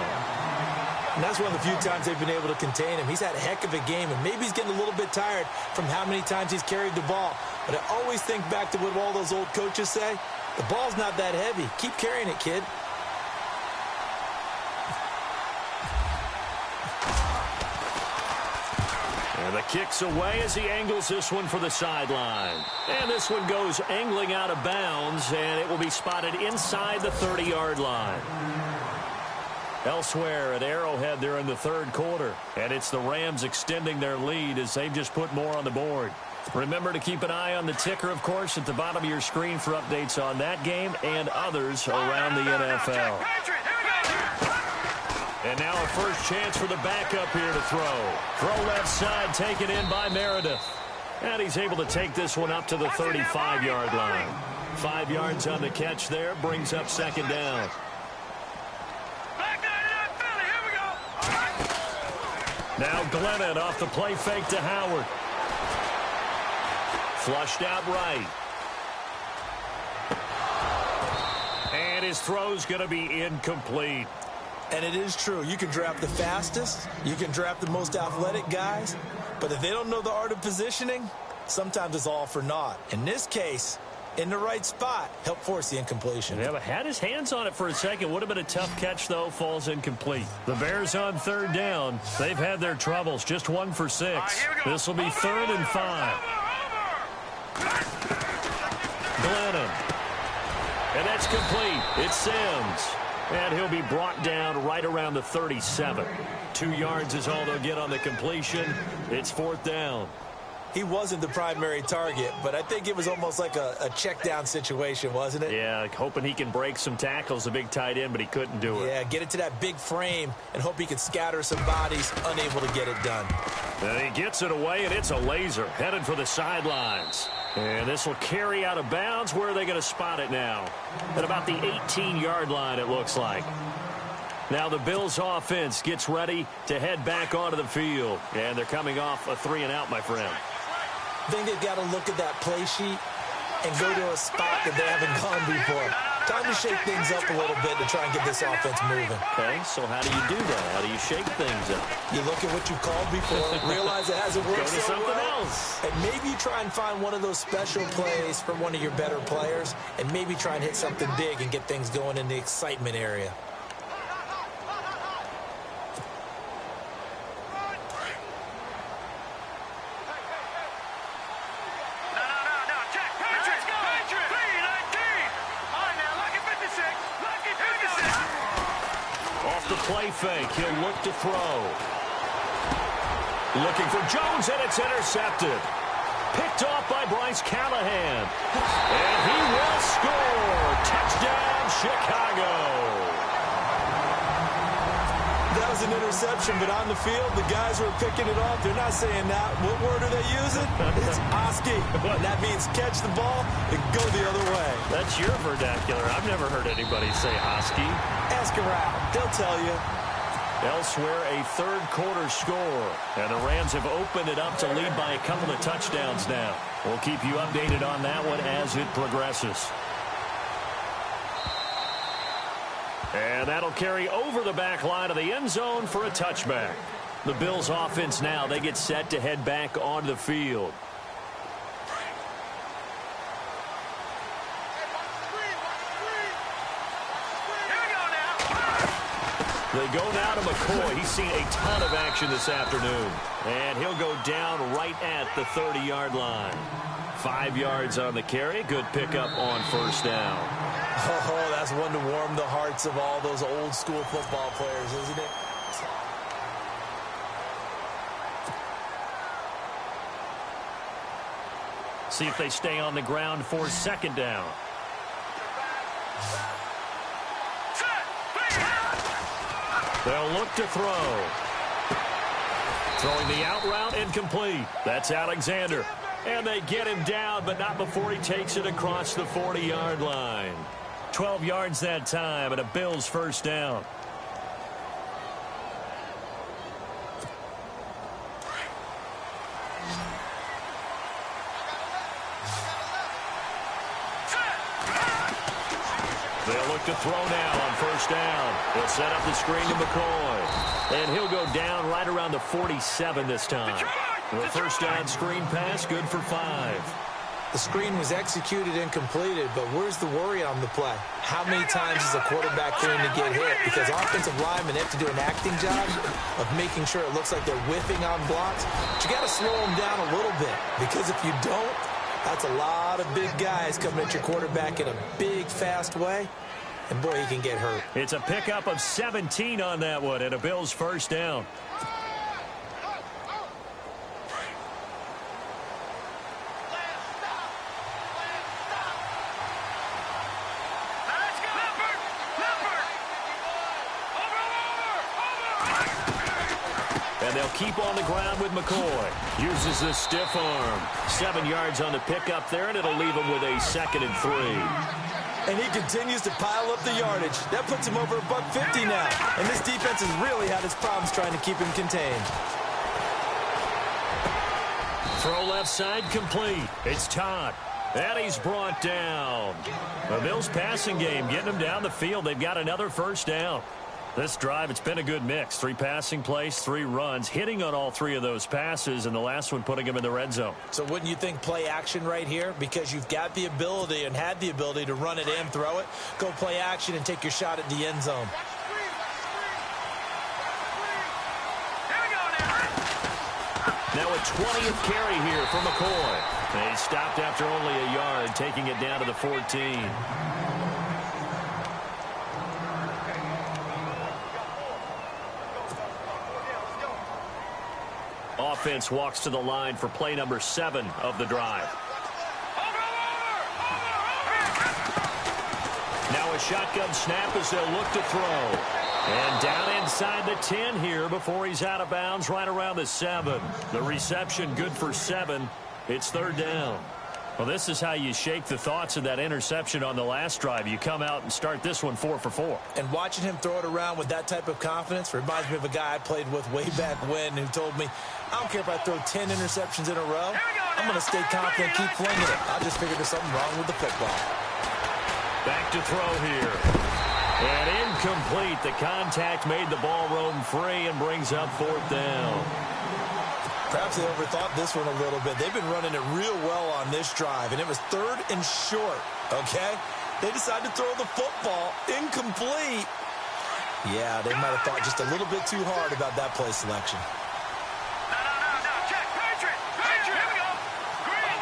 C: And that's one of the few times they've been able to contain him. He's had a heck of a game, and maybe he's getting a little bit tired from how many times he's carried the ball. But I always think back to what all those old coaches say. The ball's not that heavy. Keep carrying it, kid.
B: And the kick's away as he angles this one for the sideline. And this one goes angling out of bounds, and it will be spotted inside the 30-yard line. Elsewhere at Arrowhead, they're in the 3rd quarter. And it's the Rams extending their lead as they've just put more on the board. Remember to keep an eye on the ticker, of course, at the bottom of your screen for updates on that game and others around the NFL. And now a first chance for the backup here to throw. Throw left side, taken in by Meredith. And he's able to take this one up to the 35-yard line. 5 yards on the catch there, brings up 2nd down. Now Glennon off the play fake to Howard. Flushed out right. And his throw's going to be incomplete.
C: And it is true. You can draft the fastest. You can draft the most athletic guys. But if they don't know the art of positioning, sometimes it's all for naught. In this case, in the right spot, help force the incompletion.
B: Yeah, but had his hands on it for a second. Would have been a tough catch, though. Falls incomplete. The Bears on 3rd down. They've had their troubles. Just 1 for 6. This will be 3rd and 5. Glennon. And that's complete. It's Sims. And he'll be brought down right around the 37. 2 yards is all they'll get on the completion. It's 4th down.
C: He wasn't the primary target, but I think it was almost like a check-down situation, wasn't it?
B: Yeah, hoping he can break some tackles, a big tight end, but he couldn't do it.
C: Yeah, get it to that big frame and hope he can scatter some bodies, unable to get it done.
B: And he gets it away, and it's a laser, headed for the sidelines. And this will carry out of bounds. Where are they going to spot it now? At about the 18-yard line, it looks like. Now the Bills offense gets ready to head back onto the field. And they're coming off a 3-and-out, my friend.
C: I think they've got to look at that play sheet and go to a spot that they haven't gone before. Time to shake things up a little bit to try and get this offense moving.
B: Okay, so how do you do that? How do you shake things up?
C: You look at what you called before, realize it hasn't worked
B: Go to
C: so
B: something
C: well,
B: else.
C: and maybe you try and find one of those special plays from one of your better players, and maybe try and hit something big and get things going in the excitement area.
B: Play fake. He'll look to throw. Looking for Jones, and it's intercepted. Picked off by Bryce Callahan. And he will score. Touchdown, Chicago.
C: That was an interception, but on the field, the guys who are picking it off, they're not saying that. What word are they using? It's Oski. And that means catch the ball and go the other way.
B: That's your vernacular. I've never heard anybody say Oski.
C: Ask around. They'll tell you.
B: Elsewhere, a third quarter score. And the Rams have opened it up to lead by a couple of touchdowns now. We'll keep you updated on that one as it progresses. And that'll carry over the back line of the end zone for a touchback. The Bills offense now, they get set to head back onto the field. They go now to McCoy. He's seen a ton of action this afternoon. And he'll go down right at the 30-yard line. 5 yards on the carry. Good pickup on first down.
C: Oh, that's one to warm the hearts of all those old school football players, isn't it?
B: See if they stay on the ground for second down. They'll look to throw. Throwing the out route incomplete. That's Alexander. And they get him down, but not before he takes it across the 40-yard line. 12 yards that time, and a Bills first down. They'll look to throw now on first down. They'll set up the screen to McCoy. And he'll go down right around the 47 this time. The first down screen pass, good for 5.
C: The screen was executed and completed, but where's the worry on the play? How many times is a quarterback going to get hit? Because offensive linemen have to do an acting job of making sure it looks like they're whiffing on blocks. But you got to slow them down a little bit, because if you don't, that's a lot of big guys coming at your quarterback in a big, fast way. And, boy, he can get hurt.
B: It's a pickup of 17 on that one, and a Bills first down. And they'll keep on the ground with McCoy. Uses the stiff arm. 7 yards on the pickup there, and it'll leave him with a 2nd and 3.
C: And he continues to pile up the yardage. That puts him over $150 now. And this defense has really had its problems trying to keep him contained.
B: Throw left side complete. It's Todd. And he's brought down. The Bills passing game getting them down the field. They've got another first down. This drive, it's been a good mix. 3 passing plays, 3 runs, hitting on all 3 of those passes, and the last one putting him in the red zone.
C: So wouldn't you think play action right here? Because you've got the ability and had the ability to run it and throw it. Go play action and take your shot at the end zone.
B: Now a 20th carry here for McCoy. He stopped after only a yard, taking it down to the 14. Offense walks to the line for play number 7 of the drive. Now a shotgun snap as they'll look to throw. And down inside the 10 here before he's out of bounds right around the 7. The reception good for 7. It's 3rd down. Well, this is how you shake the thoughts of that interception on the last drive. You come out and start this one 4 for 4.
C: And watching him throw it around with that type of confidence reminds me of a guy I played with way back when who told me, I don't care if I throw 10 interceptions in a row. I'm going to stay confident, keep flinging it. I just figured there's something wrong with the football.
B: Back to throw here. And incomplete. The contact made the ball roam free and brings up 4th down.
C: Perhaps they overthought this one a little bit. They've been running it real well on this drive, and it was 3rd and short, okay? They decided to throw the football incomplete. Yeah, they might have thought just a little bit too hard about that play selection.
D: No, check, Patriot, here we go. Green,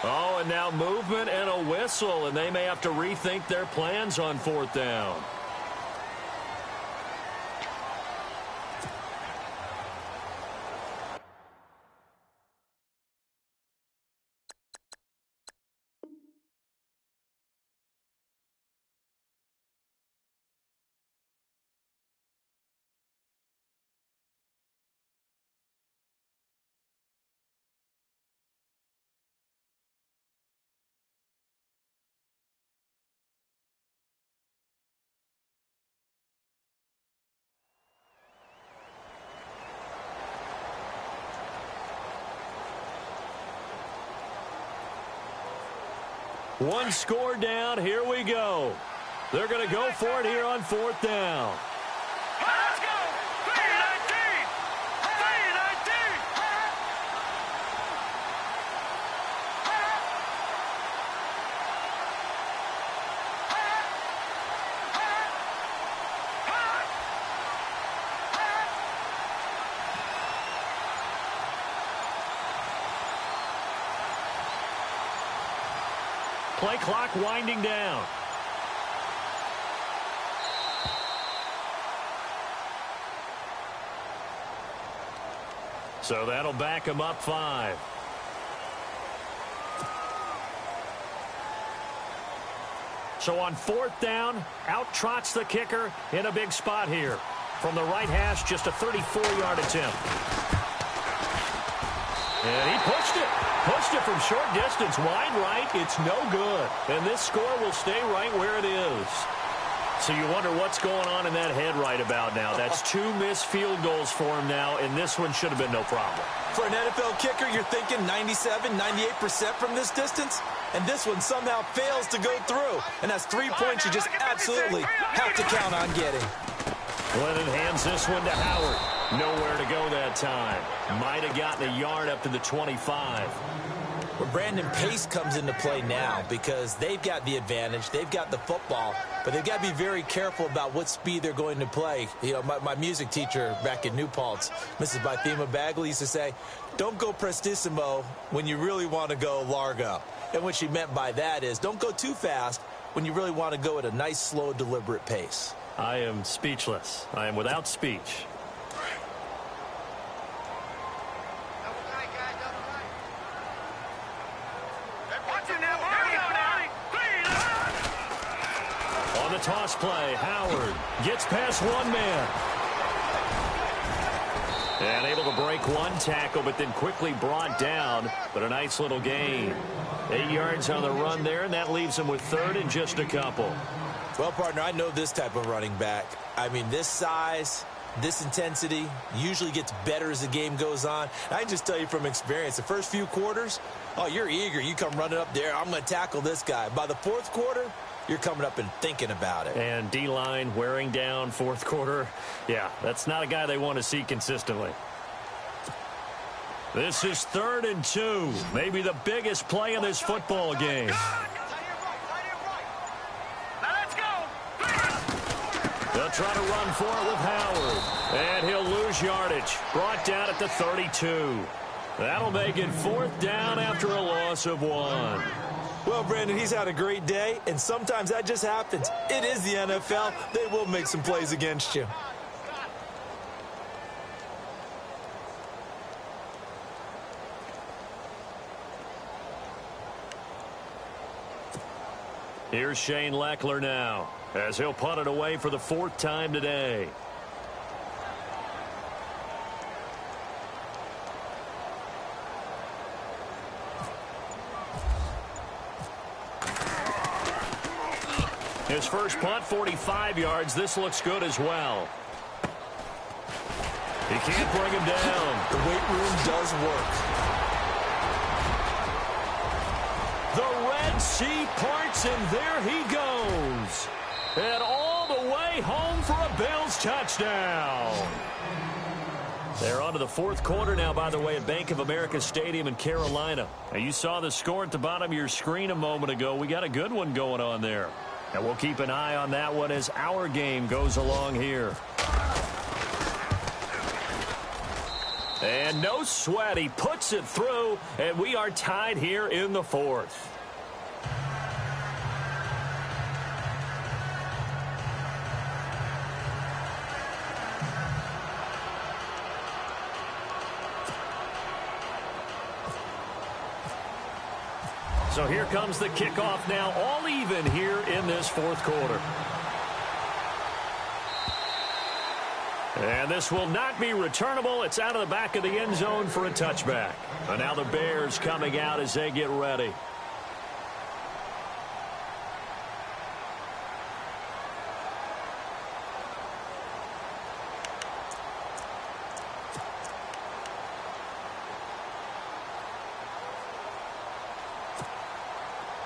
D: over.
B: Oh, and now movement and a whistle, and they may have to rethink their plans on 4th down. One score down. Here we go. They're going to go for it here on 4th down.
D: Let's go! 319! 319!
B: Play clock winding down. So that'll back him up 5. So on 4th down, out trots the kicker in a big spot here. From the right hash, just a 34-yard attempt. And he pushed it. Pushed it from short distance, wide right. It's no good. And this score will stay right where it is. So you wonder what's going on in that head right about now. That's 2 missed field goals for him now, and this one should have been no problem.
C: For an NFL kicker, you're thinking 97, 98% from this distance, and this one somehow fails to go through. And that's 3 points you just absolutely have to count on getting.
B: Lennon hands this one to Howard. Nowhere to go that time. Might have gotten a yard up to the 25.
C: Well, Brandon, pace comes into play now because they've got the advantage. They've got the football, but they've got to be very careful about what speed they're going to play. You know, my music teacher back in New Paltz, Mrs. Bythema Bagley, used to say, don't go prestissimo when you really want to go largo. And what she meant by that is don't go too fast when you really want to go at a nice, slow, deliberate pace.
B: I am speechless. I am without speech. On the toss play, Howard gets past one man. And able to break one tackle, but then quickly brought down. But a nice little gain. 8 yards on the run there, and that leaves him with 3rd and just a couple.
C: Well, partner, I know this type of running back. I mean, this size, this intensity usually gets better as the game goes on. I can just tell you from experience, the first few quarters, oh, you're eager. You come running up there, I'm going to tackle this guy. By the 4th quarter, you're coming up and thinking about it.
B: And D-line wearing down 4th quarter. Yeah, that's not a guy they want to see consistently. This is 3rd and 2. Maybe the biggest play in this football game. They'll try to run for it with Howard. And he'll lose yardage. Brought down at the 32. That'll make it 4th down after a loss of 1.
C: Well, Brandon, he's had a great day, and sometimes that just happens. It is the NFL. They will make some plays against you.
B: Here's Shane Leckler now, as he'll punt it away for the 4th time today. His first punt, 45 yards. This looks good as well. He can't bring him down.
C: The weight room does work.
B: The Red Sea parts, and there he goes. And all the way home for a Bills touchdown. They're on to the 4th quarter now, by the way, at Bank of America Stadium in Carolina. Now, you saw the score at the bottom of your screen a moment ago. We got a good one going on there. And we'll keep an eye on that one as our game goes along here. And no sweat. He puts it through, and we are tied here in the 4th. So here comes the kickoff now, all even here in this 4th quarter. And this will not be returnable. It's out of the back of the end zone for a touchback. And now the Bears coming out as they get ready.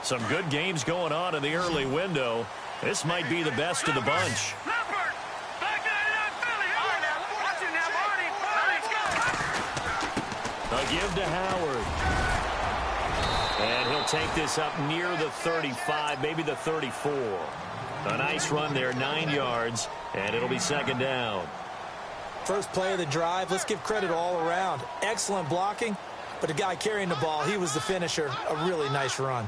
B: Some good games going on in the early window. This might be the best of the bunch. A give to Howard. And he'll take this up near the 35, maybe the 34. A nice run there, 9 yards, and it'll be second down.
C: First play of the drive, let's give credit all around. Excellent blocking, but the guy carrying the ball, he was the finisher. A really nice run.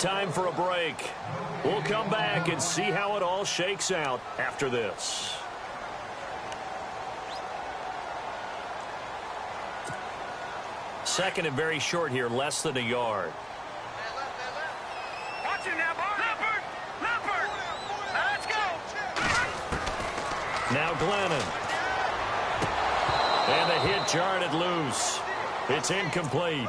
B: Time for a break. We'll come back and see how it all shakes out after this. Second and very short here, less than a yard.
D: Watch him now, Leopard! Leopard! Let's go!
B: Now Glennon. And the hit jarred it loose. It's incomplete.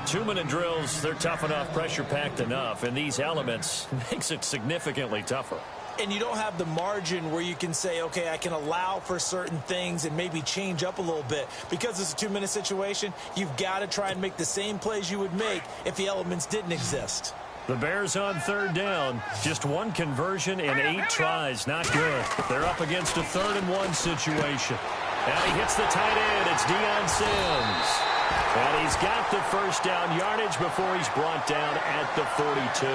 B: 2-minute drills, they're tough enough, pressure-packed enough, and these elements makes it significantly tougher.
C: And you don't have the margin where you can say, okay, I can allow for certain things and maybe change up a little bit. Because it's a 2-minute situation, you've got to try and make the same plays you would make if the elements didn't exist.
B: The Bears on third down. Just one conversion in 8 tries. Not good. They're up against a 3rd and 1 situation. And he hits the tight end. It's Deion Sims. And he's got the first down yardage before he's brought down at the 42.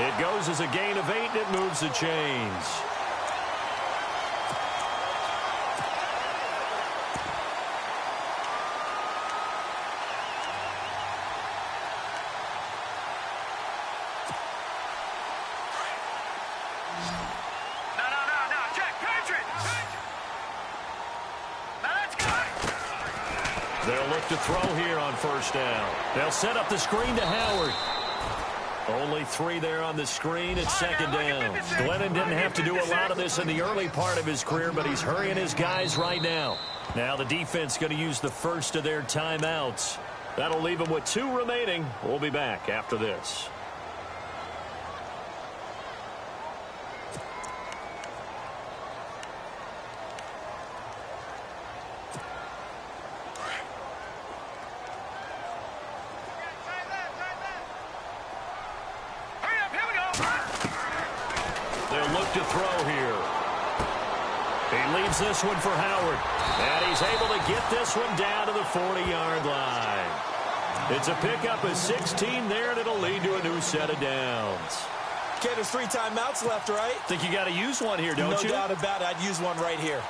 B: It goes as a gain of 8, and it moves the chains.
D: No, check, Patriot! Now let's go!
B: They'll look to throw here on first down. They'll set up the screen to Howard. Only 3 there on the screen at second down. Glennon didn't have to do a lot of this in the early part of his career, but he's hurrying his guys right now. Now the defense going to use the first of their timeouts. That'll leave them with 2 remaining. We'll be back after this. To throw here. He leaves this one for Howard. And he's able to get this one down to the 40-yard line. It's a pickup of 16 there, and it'll lead to a new set of downs.
C: Okay, there's 3 timeouts left, right?
B: Think you got to use one here, don't you?
C: No doubt about it. I'd use one right here.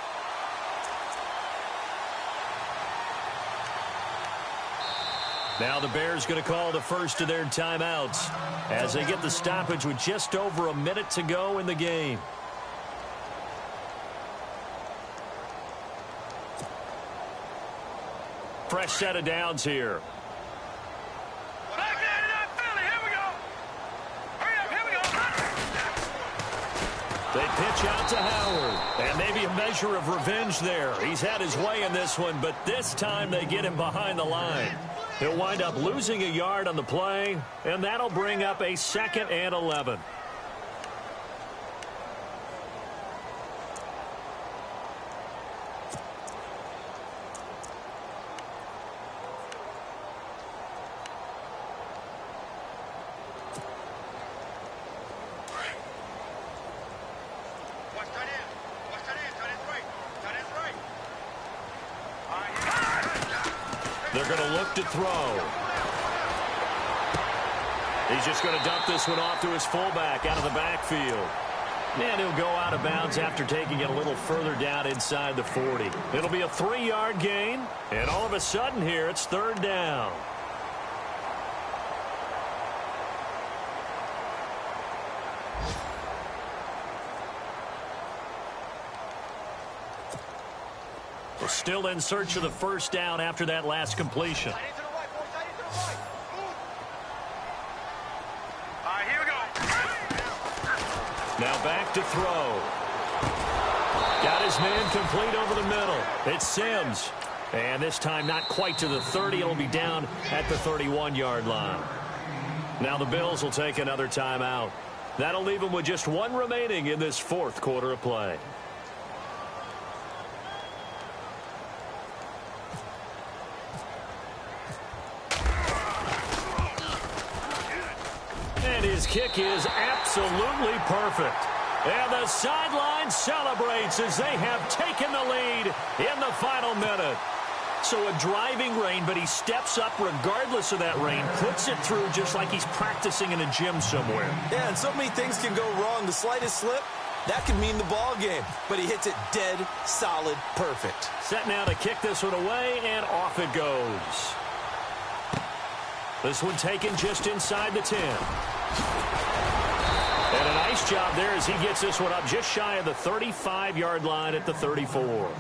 B: Now the Bears going to call the first of their timeouts as they get the stoppage with just over a minute to go in the game. Fresh set of downs here. They pitch out to Howard, and maybe a measure of revenge there. He's had his way in this one, but this time they get him behind the line. He'll wind up losing a yard on the play, and that'll bring up a 2nd and 11. They're going to look to throw. He's just going to dump this one off to his fullback out of the backfield. And he'll go out of bounds after taking it a little further down inside the 40. It'll be a 3-yard gain, and all of a sudden here it's 3rd down. We're still in search of the first down after that last completion.
D: Here we go.
B: Now back to throw. Got his man complete over the middle. It's Sims. And this time not quite to the 30. It'll be down at the 31-yard line. Now the Bills will take another timeout. That'll leave them with just one remaining in this fourth quarter of play. And his kick is absolutely perfect. And the sideline celebrates as they have taken the lead in the final minute. So a driving rain, but he steps up regardless of that rain, puts it through just like he's practicing in a gym somewhere.
C: Yeah, and so many things can go wrong. The slightest slip, that could mean the ball game. But he hits it dead, solid, perfect.
B: Set now to kick this one away, and off it goes. This one taken just inside the 10. And a nice job there as he gets this one up just shy of the 35-yard line at the 34.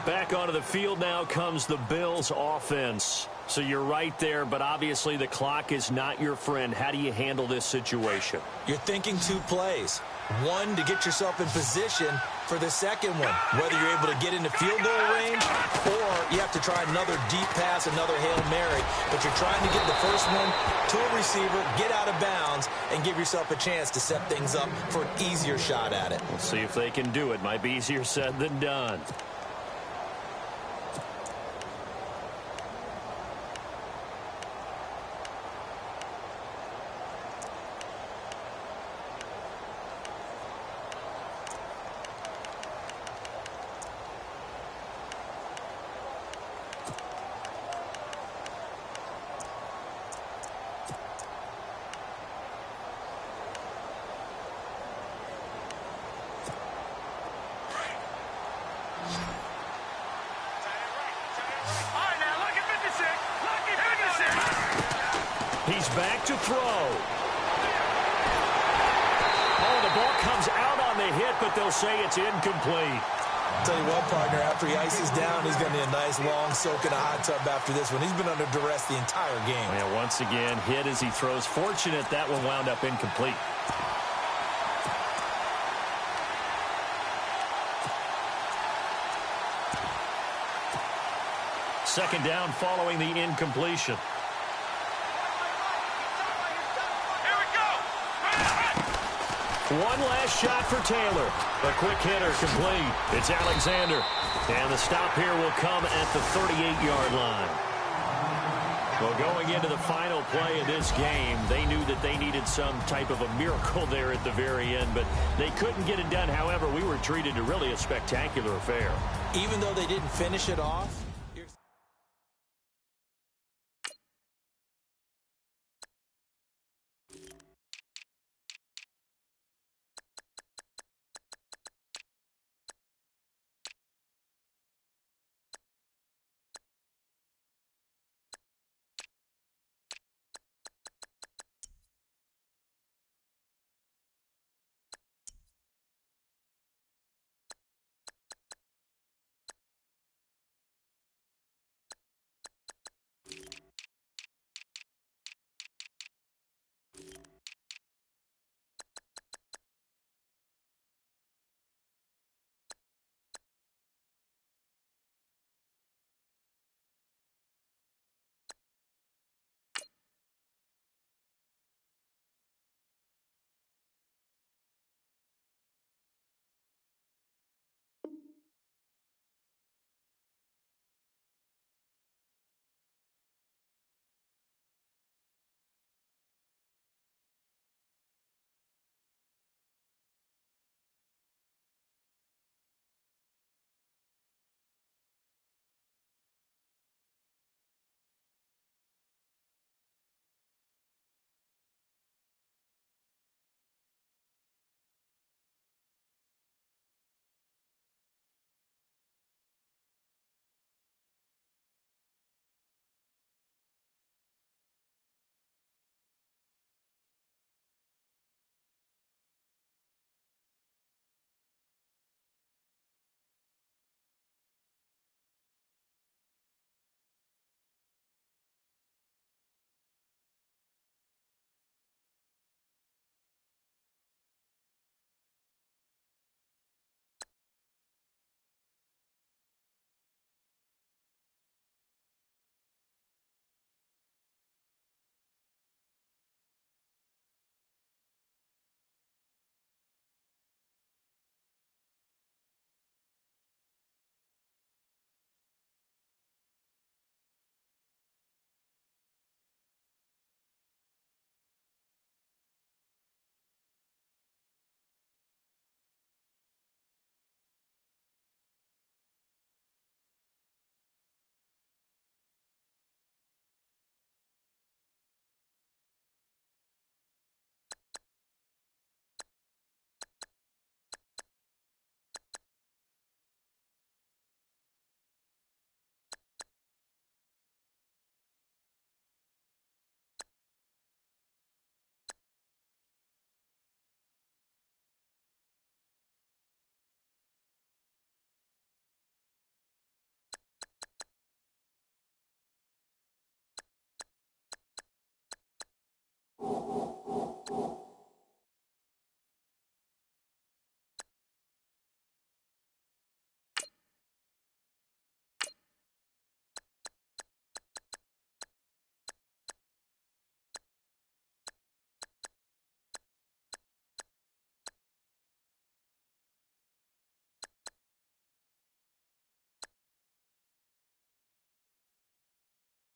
B: Back onto the field now comes the Bills offense. So you're right there, but obviously the clock is not your friend. How do you handle this situation?
C: You're thinking two plays. One, to get yourself in position for the second one, whether you're able to get into field goal range or you have to try another deep pass, another Hail Mary. But you're trying to get the first one to a receiver, get out of bounds, and give yourself a chance to set things up for an easier shot at it.
B: We'll see if they can do it. Might be easier said than done. He's back to throw. Oh, the ball comes out on the hit, but they'll say it's incomplete.
C: I'll tell you what, partner, after he ices down, he's going to need a nice long soak in a hot tub after this one. He's been under duress the entire game.
B: Yeah, once again, hit as he throws. Fortunate that one wound up incomplete. Second down following the incompletion. One last shot for Taylor. A quick hitter complete. It's Alexander. And the stop here will come at the 38-yard line. Well, going into the final play of this game, they knew that they needed some type of a miracle there at the very end, but they couldn't get it done. However, we were treated to really a spectacular affair.
C: Even though they didn't finish it off,